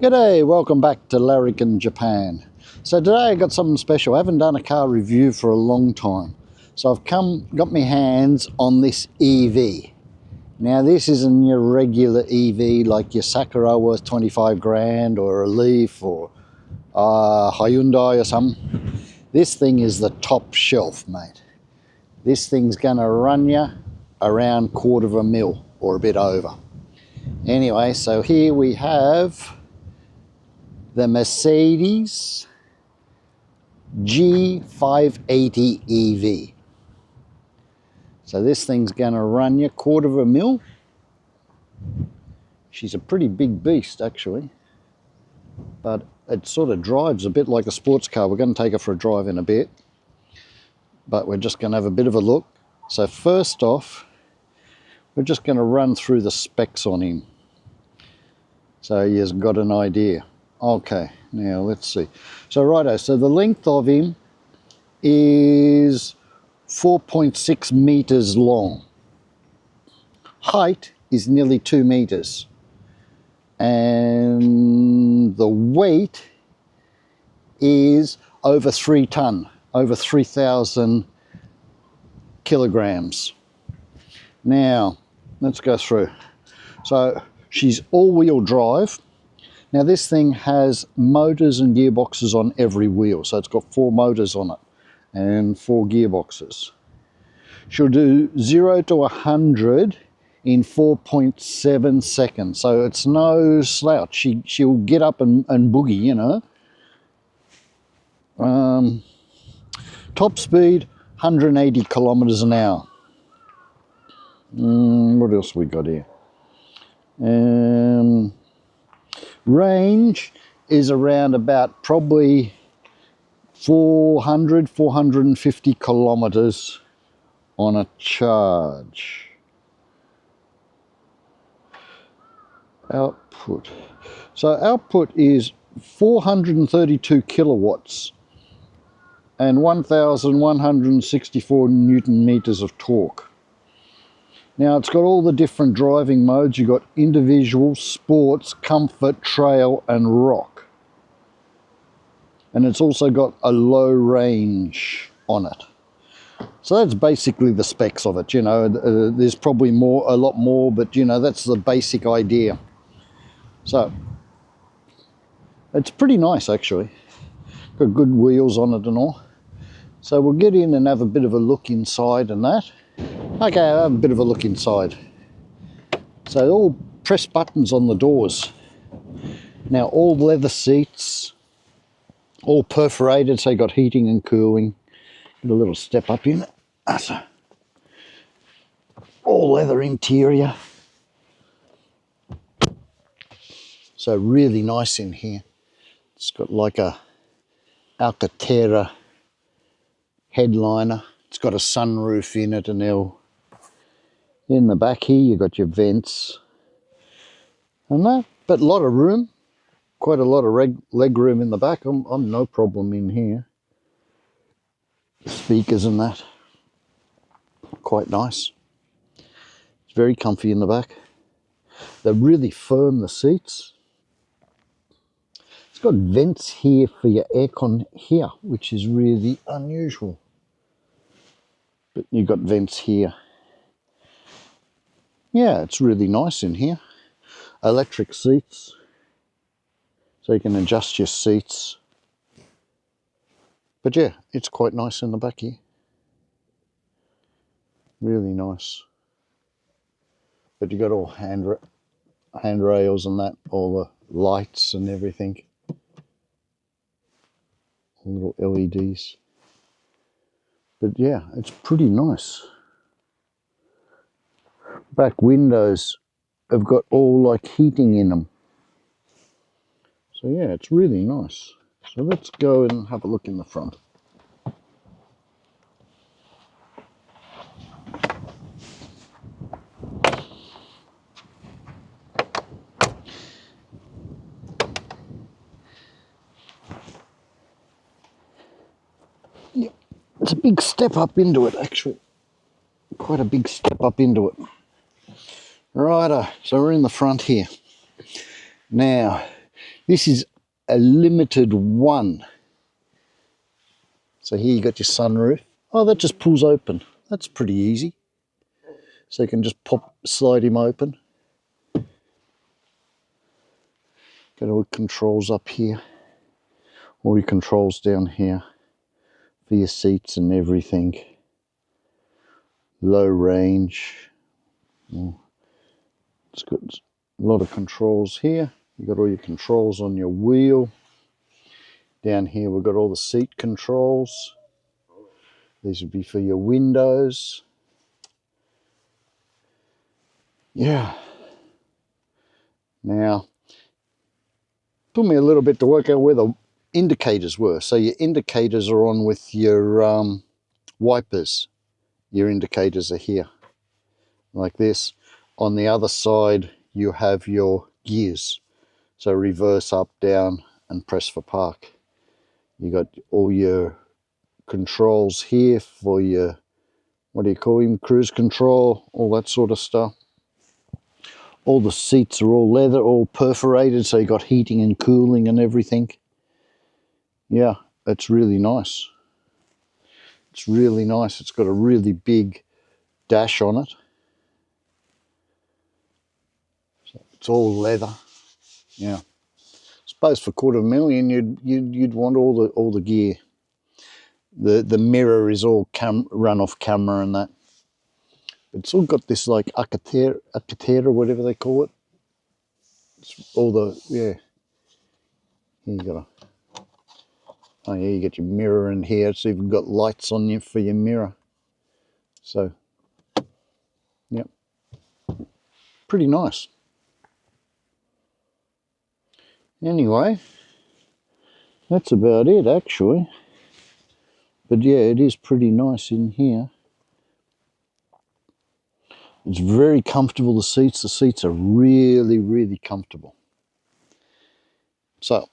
G'day, welcome back to Larrikin, Japan. So today I got something special. I haven't done a car review for a long time. So I've got my hands on this EV. Now this isn't your regular EV like your Sakura worth 25 grand or a Leaf or Hyundai or something. This thing is the top shelf, mate. This thing's gonna run you around $250,000 or a bit over. Anyway, so here we have the Mercedes G 580 EV. So this thing's gonna run you $250,000. She's a pretty big beast actually, but it sort of drives a bit like a sports car. We're gonna take her for a drive in a bit, but we're just gonna have a bit of a look. So first off, we're just gonna run through the specs on him, so you've got an idea. Okay, now let's see. So righto, so the length of him is 4.6 meters long. Height is nearly 2 meters. And the weight is over 3 ton, over 3,000 kilograms. Now, let's go through. So she's all-wheel drive. Now this thing has motors and gearboxes on every wheel, so it's got 4 motors on it and 4 gearboxes. She'll do 0 to 100 in 4.7 seconds, so it's no slouch. She'll get up and boogie, you know. Top speed 180 kilometers an hour. What else we got here? Range is around about probably 450 kilometers on a charge. Output. So output is 432 kilowatts and 1,164 Newton meters of torque. Now it's got all the different driving modes. You've got individual, sports, comfort, trail and rock. And it's also got a low range on it. So that's basically the specs of it, you know. There's probably a lot more, but you know, that's the basic idea. So it's pretty nice actually. Got good wheels on it and all. So we'll get in and have a bit of a look inside and that. Okay, I'll have a bit of a look inside. So all press buttons on the doors. Now all leather seats, all perforated, so you got heating and cooling. Get a little step up in it. So, all leather interior. So really nice in here. It's got like a Alcantara headliner. It's got a sunroof in it, and in the back here you've got your vents and that, but a lot of room, quite a lot of leg room in the back. I'm no problem in here. Speakers and that, quite nice. It's very comfy in the back. They're really firm, the seats. It's got vents here for your aircon here, which is really unusual. But you've got vents here. Yeah, it's really nice in here. Electric seats, so you can adjust your seats. But yeah, it's quite nice in the back here. Really nice. But you got all handrails and that, all the lights and everything. Little LEDs. But yeah, it's pretty nice. Back windows have got all like heating in them. So yeah, it's really nice. So let's go and have a look in the front. Yep, it's a big step up into it actually. Quite a big step up into it. Righto, so we're in the front here. Now, This is a limited one. So here you got your sunroof. Oh, that just pulls open. That's pretty easy. So you can just slide him open. Got all the controls up here. All your controls down here for your seats and everything. Low range. It's got a lot of controls here. You've got all your controls on your wheel. Down here we've got all the seat controls. These would be for your windows. Yeah. Now, took me a little bit to work out where the indicators were. So your indicators are on with your wipers. Your indicators are here, like this. On the other side, you have your gears. So reverse, up, down, and press for park. You got all your controls here for your, what do you call him, cruise control, all that sort of stuff. All the seats are all leather, all perforated, so you got heating and cooling and everything. Yeah, it's really nice. It's really nice. It's got a really big dash on it. So it's all leather. Yeah. I suppose for $250,000 you'd want all the gear. The mirror is all run off camera and that. It's all got this like akiya, whatever they call it. It's all the, yeah. Here you got a, oh yeah, you got your mirror in here. It's even got lights on you for your mirror. So, yep, pretty nice. Anyway, that's about it actually. But yeah, it is pretty nice in here. It's very comfortable, the seats are really, really comfortable. So,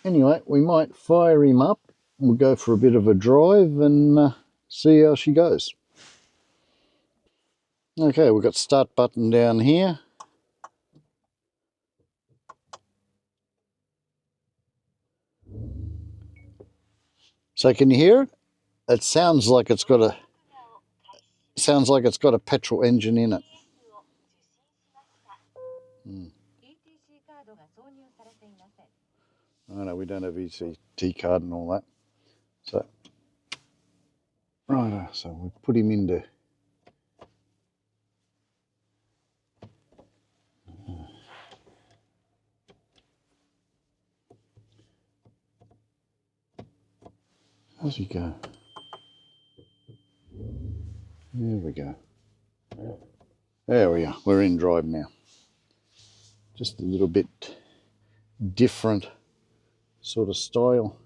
anyway, we might fire him up. We'll go for a bit of a drive and see how she goes. Okay, we've got start button down here. So can you hear it? It sounds like it's got a petrol engine in it. Oh no, we don't have ECT card and all that. So, right, so we put him into. How's he go? There we go. There we are. We're in drive now. Just a little bit different sort of style.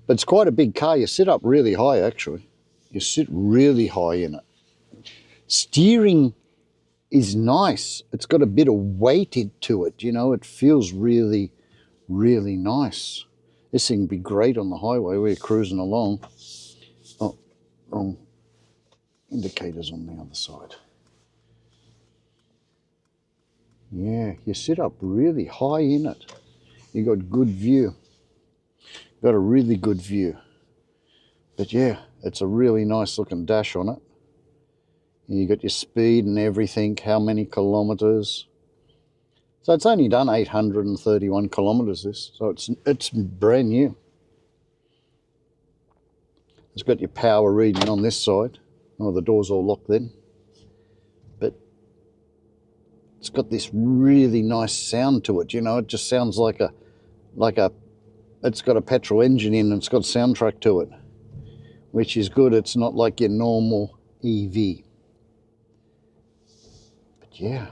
But it's quite a big car. You sit up really high, actually. You sit really high in it. Steering is nice. It's got a bit of weight to it, you know. It feels really, really nice. This thing would be great on the highway. We're cruising along. Oh, wrong indicators on the other side. Yeah, you sit up really high in it. You got good view. Got a really good view. But yeah, it's a really nice looking dash on it. You got your speed and everything, how many kilometers. So it's only done 831 kilometers this, so it's brand new. It's got your power reading on this side. Oh, the door's all locked then. But it's got this really nice sound to it, you know, it just sounds like it's got a petrol engine in and it's got a soundtrack to it, which is good. It's not like your normal EV. But yeah.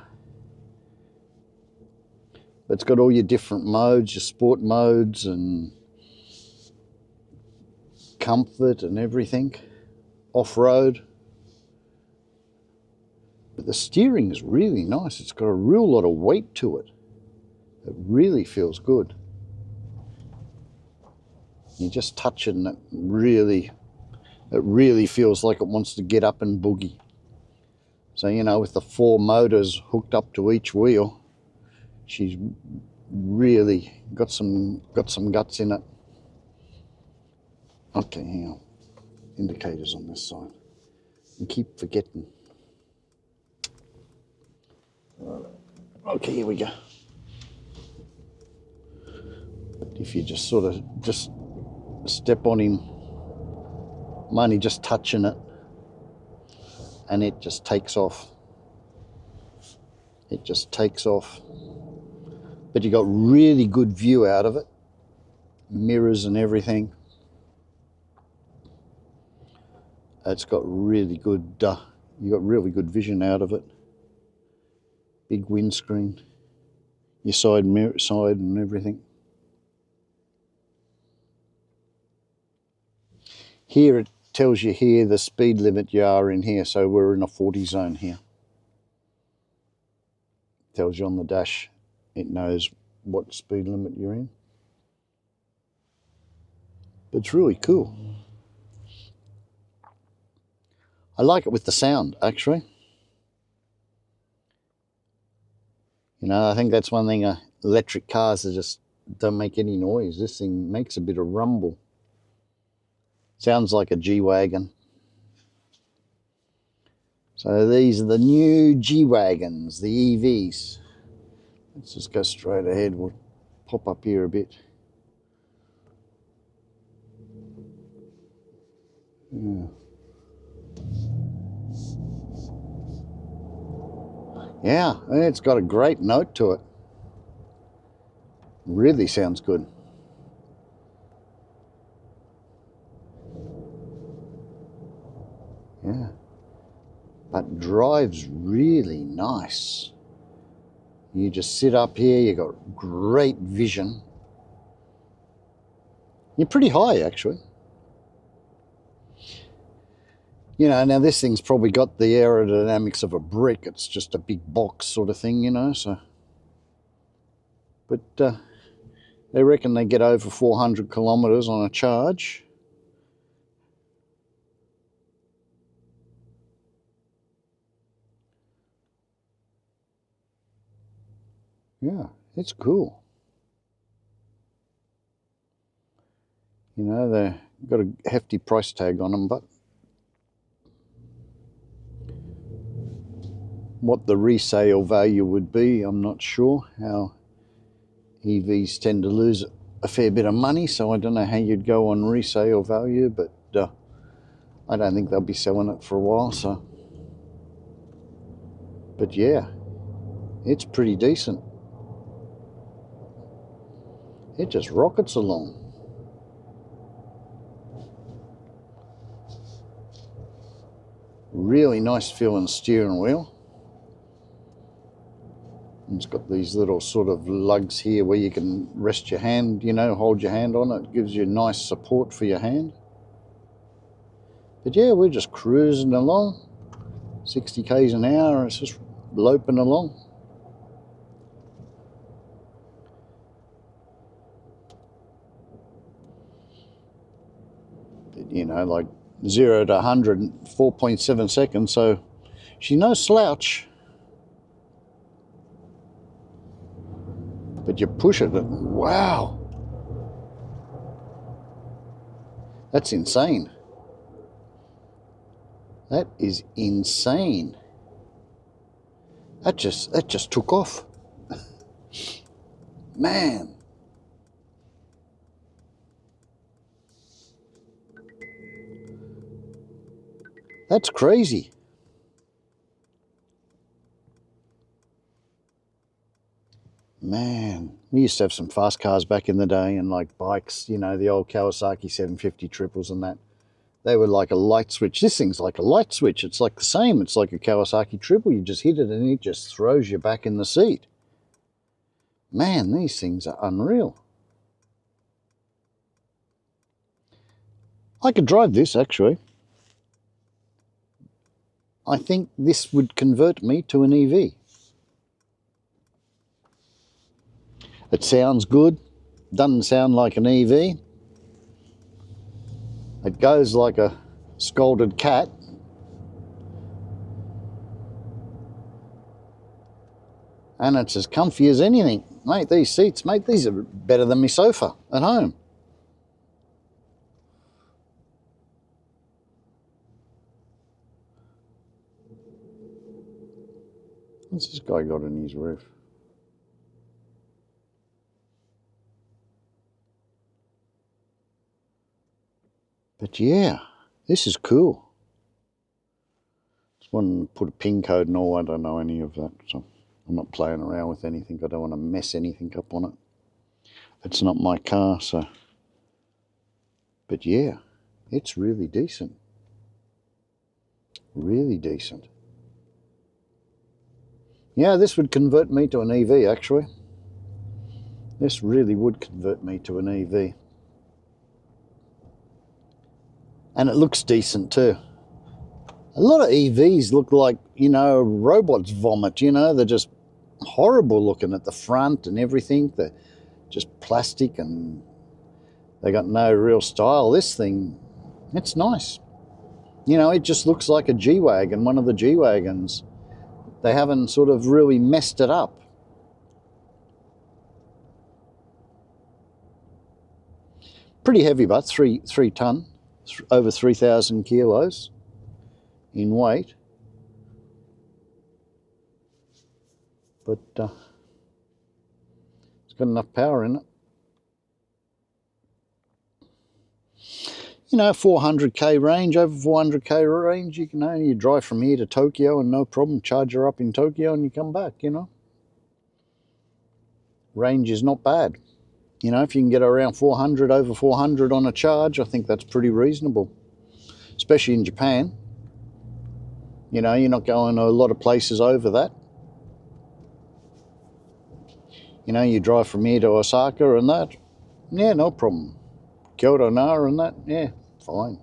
It's got all your different modes, your sport modes and comfort and everything. Off-road. But the steering is really nice. It's got a real lot of weight to it. It really feels good. You just touch it and it really feels like it wants to get up and boogie. So, you know, with the 4 motors hooked up to each wheel, she's really got some guts in it. Okay, hang on. Indicators on this side. I keep forgetting. Okay, here we go. If you just sort of just step on him, I'm only just touching it, and it just takes off. It just takes off. But you got really good view out of it. Mirrors and everything. It's got really good, you got really good vision out of it. Big windscreen. Your side mirror side and everything. Here it tells you here the speed limit you are in here, so we're in a 40 zone here. Tells you on the dash, it knows what speed limit you're in. But it's really cool. I like it with the sound, actually. You know, I think that's one thing, electric cars are just don't make any noise. This thing makes a bit of rumble. Sounds like a G-Wagon. So these are the new G-Wagons, the EVs. Let's just go straight ahead. We'll pop up here a bit. Yeah. Yeah, it's got a great note to it. Really sounds good. Yeah. But drives really nice. You just sit up here, you got great vision. You're pretty high, actually. You know, now this thing's probably got the aerodynamics of a brick. It's just a big box sort of thing, you know, so. But they reckon they get over 400 kilometres on a charge. Yeah, it's cool. You know, they've got a hefty price tag on them, but what the resale value would be, I'm not sure. How EVs tend to lose a fair bit of money, so I don't know how you'd go on resale value, but I don't think they'll be selling it for a while, so. But yeah, it's pretty decent. It just rockets along. Really nice feeling steering wheel. It's got these little sort of lugs here where you can rest your hand, you know, hold your hand on it. It gives you nice support for your hand. But yeah, we're just cruising along. 60 k's an hour, it's just loping along. But, you know, like 0 to 100 in 4.7 seconds, so she's no slouch. But you push it, and wow, that's insane. That is insane. That just took off. Man. That's crazy. Man, we used to have some fast cars back in the day, and like bikes, you know, the old Kawasaki 750 triples and that. They were like a light switch. This thing's like a light switch. It's like the same. It's like a Kawasaki triple. You just hit it and it just throws you back in the seat. Man, these things are unreal. I could drive this, actually. I think this would convert me to an EV. It sounds good. Doesn't sound like an EV. It goes like a scolded cat. And it's as comfy as anything. Mate, these seats, mate, these are better than my sofa at home. What's this guy got on his roof? But yeah, this is cool. Just want to put a pin code and all. I don't know any of that, so I'm not playing around with anything. I don't want to mess anything up on it. It's not my car, so. But yeah, it's really decent. Really decent. Yeah, this would convert me to an EV, actually. This really would convert me to an EV. And it looks decent too. A lot of EVs look like, you know, robots vomit, you know. They're just horrible looking at the front and everything. They're just plastic and they got no real style. This thing, it's nice. You know, it just looks like a G-Wagon, one of the G-Wagons. They haven't sort of really messed it up. Pretty heavy, but 3 ton, over 3,000 kilos in weight. But it's got enough power in it. You know, 400k range, over 400k range. You can only drive from here to Tokyo and no problem. Charge her up in Tokyo and you come back, you know. Range is not bad. You know, if you can get around 400, over 400 on a charge, I think that's pretty reasonable. Especially in Japan. You know, you're not going to a lot of places over that. You know, you drive from here to Osaka and that. Yeah, no problem. Kyoto, Nara and that, yeah, fine.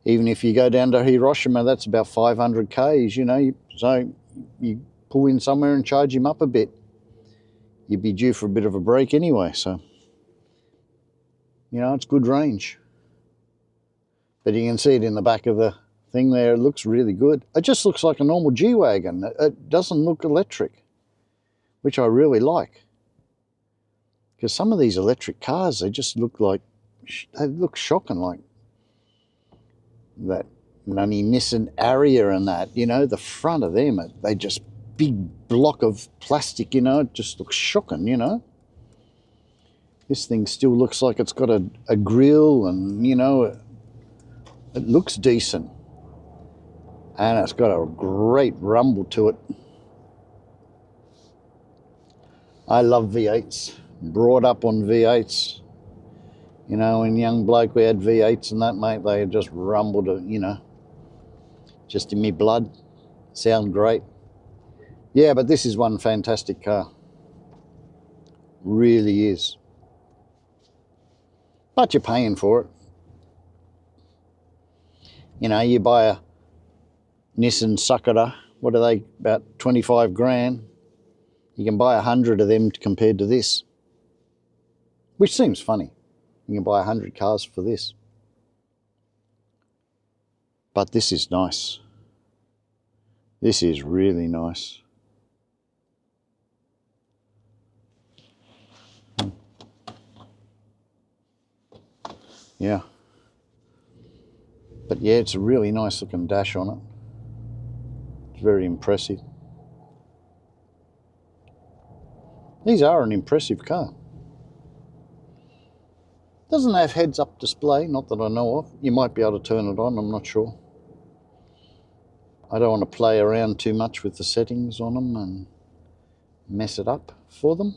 Even if you go down to Hiroshima, that's about 500 k's, you know, so you pull in somewhere and charge him up a bit. You'd be due for a bit of a break anyway, so, you know, it's good range. But you can see it in the back of the thing there, it looks really good. It just looks like a normal G-Wagon. It doesn't look electric, which I really like. Because some of these electric cars, they just look like, they look shocking, like that bloody Nissan Ariya and that, you know, the front of them, they just big block of plastic, you know, it just looks shocking, you know. This thing still looks like it's got a grill and, you know, it looks decent. And it's got a great rumble to it. I love V8s. Brought up on V8s. You know, when young bloke we had V8s and that, mate, they just rumbled, you know, just in me blood. Sound great. Yeah, but this is one fantastic car. Really is. But you're paying for it. You know, you buy a Nissan Sakura, what are they, about 25 grand? You can buy 100 of them compared to this. Which seems funny. You can buy 100 cars for this. But this is nice. This is really nice. Yeah. But yeah, it's a really nice looking dash on it. It's very impressive. These are an impressive car. Doesn't have heads-up display, not that I know of. You might be able to turn it on, I'm not sure. I don't want to play around too much with the settings on them and mess it up for them.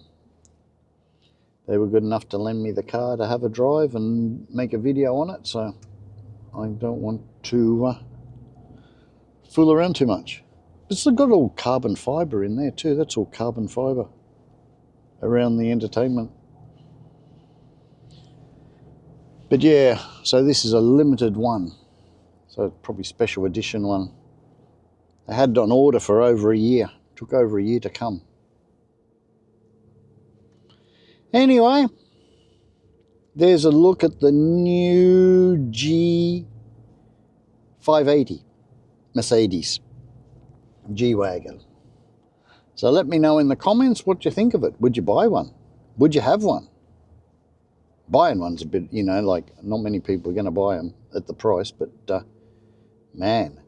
They were good enough to lend me the car to have a drive and make a video on it, so I don't want to fool around too much. It's got all carbon fibre in there too. That's all carbon fibre around the entertainment. But yeah, so this is a limited one. So probably special edition one. I had it on order for over a year. Took over a year to come. Anyway, there's a look at the new G580 Mercedes G-Wagon. So let me know in the comments what you think of it. Would you buy one? Would you have one? Buying one's a bit, you know, like not many people are going to buy them at the price, but man,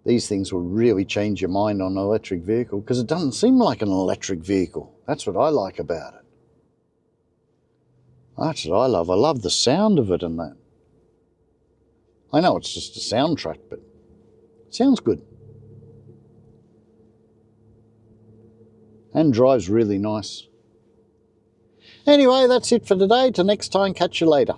these things will really change your mind on an electric vehicle because it doesn't seem like an electric vehicle. That's what I like about it. That's what I love. I love the sound of it and that. I know it's just a soundtrack, but it sounds good. And drives really nice. Anyway, that's it for today. Till next time, catch you later.